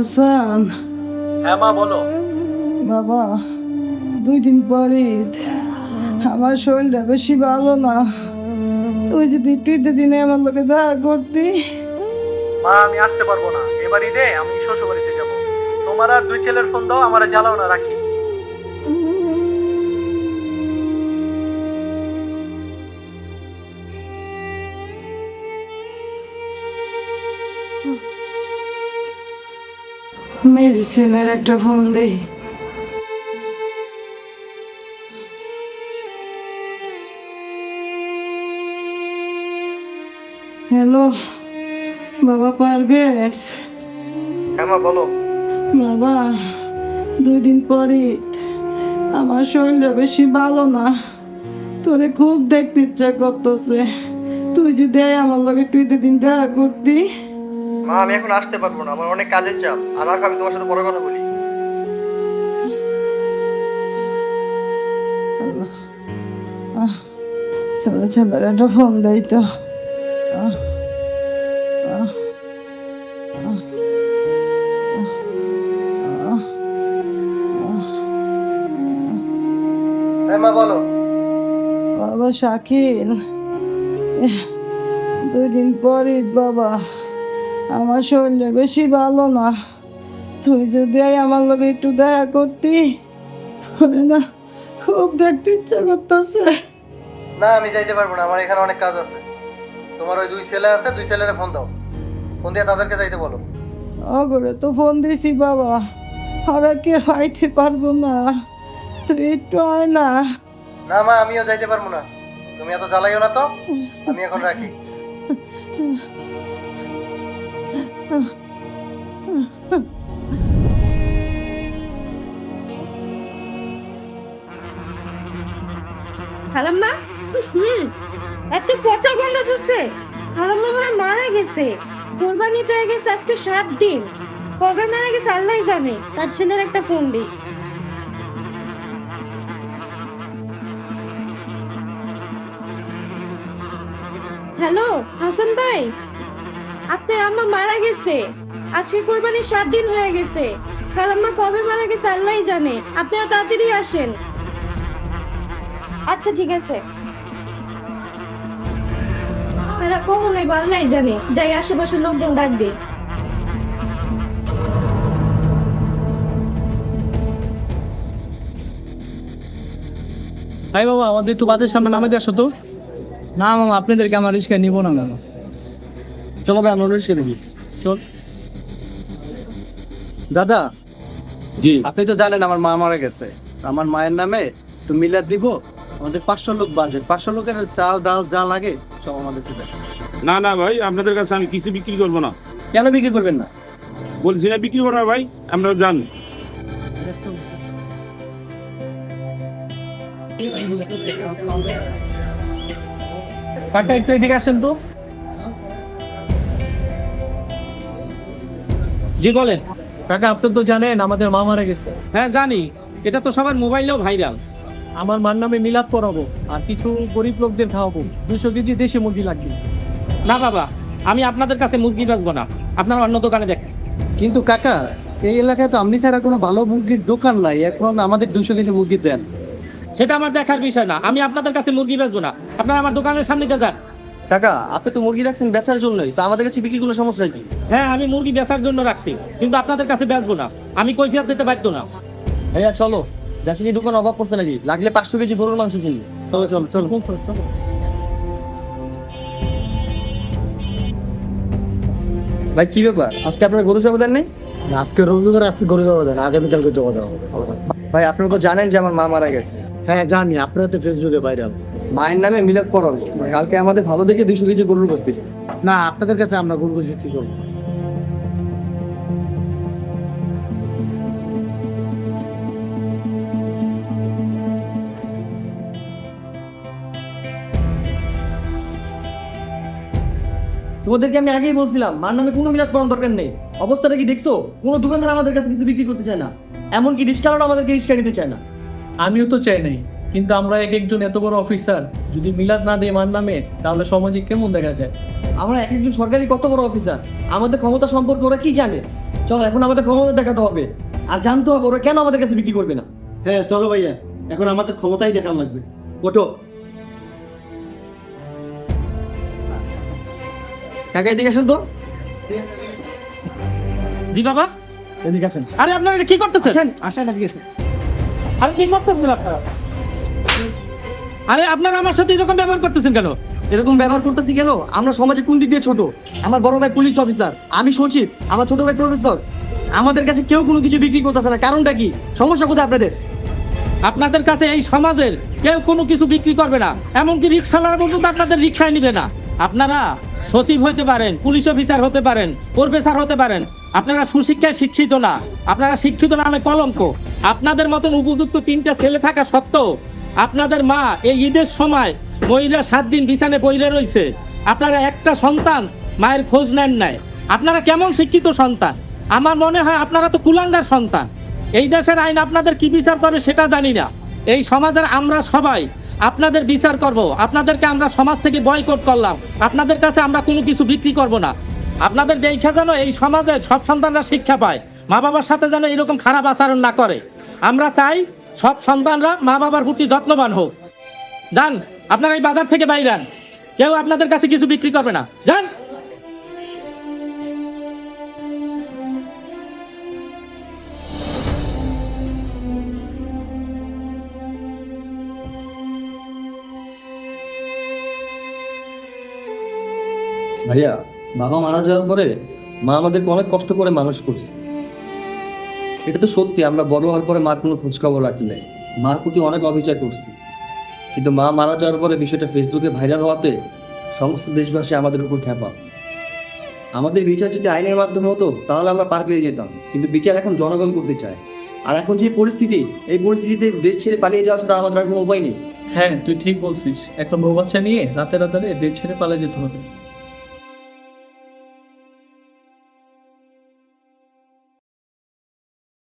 হাসান, হ্যাঁ মা বলো। বাবা 2 দিন পরে ঈদ। আমার শরীরটা বেশি ভালো না। তুই যদি একটু ঈদের দিনে আমার লোকে দেখা করতি। মা আমি আসতে পারবো না, এবার ঈদে আমি শ্বশুর বাড়িতে যাবো। তোমার আর 2 ছেলের ফোন দাও, আমার জ্বালাও না, রাখি। মেডিসিনের একটা ফোন দেই। হ্যালো বাবা, পারভেজ। হ্যাঁ মা বলো। বাবা 2 দিন পরে ঈদ। আমার শরীরটা বেশি ভালো না। তোরে খুব দেখতে ইচ্ছা করতেছে। তুই যদি আমার লগে একটু ঈদের দিন দেখা করতি। মা আমি এখন আসতে পারবো না, আমার অনেক কাজের চাপ। আর রাখ, আমি তোমার সাথে পরে কথা বলি। আল্লাহ, ছোট ছেলের একটা ফোন দেই তো। আহ, আহ, আহ, আহ, আহ। হ্যাঁ মা বলো। বাবা শাকিল, 2 দিন পর ঈদ বাবা। আমার শরীরটা বেশি ভালো না। তুই যদি আমার লগে একটু দেখা করতি। তোরে না খুব দেখতে ইচ্ছা করতেছে। না আমি যাইতে পারবো না, আমার এখানে অনেক কাজ আছে। তোমার ওই 2 ছেলে আছে, 2 ছেলেরে ফোন দাও। ফোন দিয়ে তাদেরকে যাইতে বলো। অগরে তো ফোন দিছি বাবা, ওরা কে আইতে পারবো না। তুই একটু আয় না। না মা আমিও যাইতে পারবো না, তুমি এত জ্বালাইও না তো। আমি এখন রাখি। খালাম্মা, হুম, এত পচা গন্ধ ছুটছে। খালাম্মা মনে হয় মারা গেছে। কোরবানি তো হয়ে গেছে আজকে 7 দিন। কবে মারা গেছে আল্লাহই জানে। তার ছেলের একটা ফোন দিই। হ্যালো হাসান ভাই, আপনার আম্মা মারা গেছে। আজকে কোরবানির 7 দিন হয়ে গেছে। খালাম্মা কবে মারা গেছে আল্লাহই জানে। আপনারা তাড়াতাড়ি আসেন। আচ্ছা ঠিক আছে। এরা কখনোই আল্লাহই জানে। যাই আশেপাশের লোকজন ডাক দিই। হাই বাবা, আমাদের একটু বাসের সামনে নামে দিয়ে আসো তো। না মামা, আপনাদেরকে আমার রিস্কা নিবো না মামা। চলো ভাই, আমরা রিস্কা দেখি। চল দাদা, জি। আপনি তো জানেন আমার মা মারা গেছে। আমার মায়ের নামে একটু মিলাদ দিব। আমাদের 500 লোক বাজেট, 500 লোকের চাল ডাল যা লাগে সব আমাদের দেবে। না না ভাই, আপনাদের কাছে আমি কিছু বিক্রি করবো না। কেন বিক্রি করবেন না? বলছি না বিক্রি করবো না ভাই, আমরা জানি। কাকা একটু এদিকে আসেন তো। জি বলেন। কাকা আপনি তো জানেন আমাদের মা মারা গেছে। হ্যাঁ জানি, এটা তো সবার মোবাইলেও ভাইরাল। আমার মার নামে মিলাদ পড়াবো আর কিছু গরিব লোকদের খাওয়াবো। 200 কেজি দেশি মুরগি লাগবে। না বাবা, আমি আপনাদের কাছে মুরগি বেচবো না, আপনারা অন্য দোকানে দেখেন। কিন্তু কাকা, এই এলাকায় তো আপনি ছাড়া কোনো ভালো মুরগির দোকান নাই। এখন আমাদের 200 কেজি মুরগি দেন। সেটা আমার দেখার বিষয় না, আমি আপনাদের কাছে মুরগি বেচবো না, আপনারা আমার দোকানের সামনে দিয়ে যান। কাকা, আপনি তো মুরগি রাখছেন বেচার জন্যই, তো আমাদের কাছে বিক্রি করলে সমস্যা কি? হ্যাঁ আমি মুরগি বেচার জন্য রাখছি, কিন্তু আপনাদের কাছে বেচবো না, আমি কৈফিয়ত দিতে বাধ্য না। ভাইয়া চলো, দেশে কি দোকান অভাব পড়ছে নাকি? লাগলে 500 কেজি গরুর মাংস কিনি। চলো চলো চলো চলো। ভাই কি ব্যাপার, আজকে আপনার গরু জমা দেন নেই? আজকে রবিবার, আজকে গরু জমা দেন, আগামীকালকে জমা দেওয়া হবে। ভাই আপনারা তো জানেন যে আমার মা মারা গেছে। হ্যাঁ জানি, আপনারা তো ফেসবুকে ভাইরাল। মায়ের নামে মিলাদ পড়াবো, কালকে আমাদের ভালো দেখে 200 কেজি গরুর গোশত দিন। না, আপনাদের কাছে আমরা গরু বিক্রি করবো। তোমাদেরকে আমি আগেই বলছিলাম মার নামে কোনো মিলাদ পড়ানোর দরকার নেই। অবস্থাটা কি দেখছো? কোনো দোকানদার আমাদের কাছে কিছু বিক্রি করতে চায় না, এমনকি রিস্কারও আমাদেরকে রিস্কা নিতে চায় না। আমিও তো চাই নাই, কিন্তু আমরা এক একজন এত বড় অফিসার যদি মিলাদ না দেয় মার নামে, তাহলে সমাজে কেমন দেখা যায়? আমরা এক একজন সরকারি কত বড় অফিসার, আমাদের ক্ষমতা সম্পর্কে ওরা কি জানে? চলো এখন আমাদের ক্ষমতা দেখাতে হবে, আর জানতে হবে ওরা কেন আমাদের কাছে বিক্রি করবে না। হ্যাঁ চলো ভাইয়া, এখন আমাদের ক্ষমতাই দেখানো লাগবে। ওঠো। কাকা এদিকে আসুন তো। জি বাবা, এদিকে আসেন। আরে আপনারা এটা কি করতেছেন? আসেন এদিকে আসেন। আরে কি করতেছেন আপনারা? আরে আপনারা আমার সাথে এরকম ব্যবহার করতেছেন কেন? এরকম ব্যবহার করতেছি কেন? আমরা সমাজে কোন দিক দিয়ে ছোট? আমার বড় ভাই পুলিশ অফিসার, আমি সচিব, আমার ছোট ভাই প্রফেসর। আমাদের কাছে কেউ কোনো কিছু বিক্রি করতেছে না, কারণটা কি? সমস্যা কোথায় আপনাদের? আপনাদের কাছে এই সমাজের কেউ কোনো কিছু বিক্রি করবে না, এমনকি রিক্সাওয়ালা পর্যন্ত আপনাদের রিক্সায় নিবে না। আপনারা সচিব হতে পারেন, পুলিশ অফিসার হতে পারেন, প্রফেসর হতে পারেন, আপনারা সুশিক্ষায় শিক্ষিত না, আপনারা শিক্ষিত নামে কলঙ্ক। আপনাদের মতন উপযুক্ত 3টা ছেলে থাকা সত্ত্বেও আপনাদের মা এই ঈদের সময় মহিলা 7 দিন বিছানে বইরে রয়েছে। আপনারা একটা সন্তান মায়ের খোঁজ নেন নাই। আপনারা কেমন শিক্ষিত সন্তান? আমার মনে হয় আপনারা তো কুলাঙ্গার সন্তান। এই দেশের আইন আপনাদের কি বিচার করে সেটা জানি না। এই সমাজের আমরা সবাই আপনাদের বিচার করব। আপনাদেরকে আমরা সমাজ থেকে বয়কট করলাম। আপনাদের কাছে আমরা কোনো কিছু বিক্রি করব না। আপনাদের দেখা যেন এই সমাজের সব সন্তানরা শিক্ষা পায়, মা বাবার সাথে যেন এরকম খারাপ আচরণ না করে। আমরা চাই সব সন্তানরা মা বাবার প্রতি যত্নবান হোক। যান, আপনারা এই বাজার থেকে বাইরে যান, কেউ আপনাদের কাছে কিছু বিক্রি করবে না। যান। ভাইয়া, বাবা মারা যাওয়ার পরে মা আমাদেরকে অনেক কষ্ট করে মানুষ করছে। এটা তো সত্যি, আমরা বড় হওয়ার পরে মার কোনো খোঁজখবর রাখি নাই, মার প্রতি অনেক অবিচার করছি। কিন্তু মা মারা যাওয়ার পরে বিষয়টা ফেসবুকে ভাইরাল হওয়াতে সমস্ত দেশবাসী আমাদের উপর খেপা। আমাদের বিচার যদি আইনের মাধ্যমে হতো তাহলে আমরা পার পেয়ে যেতাম, কিন্তু বিচার এখন জনগণ করতে চায়। আর এখন যে পরিস্থিতি, এই পরিস্থিতিতে দেশ ছেড়ে পালিয়ে যাওয়া ছাড়া আমাদের আর কোনো উপায় নেই। হ্যাঁ তুই ঠিক বলছিস, একটা বউ বাচ্চা নিয়ে রাতে রাতে দেশ ছেড়ে পালিয়ে যেতে হবে।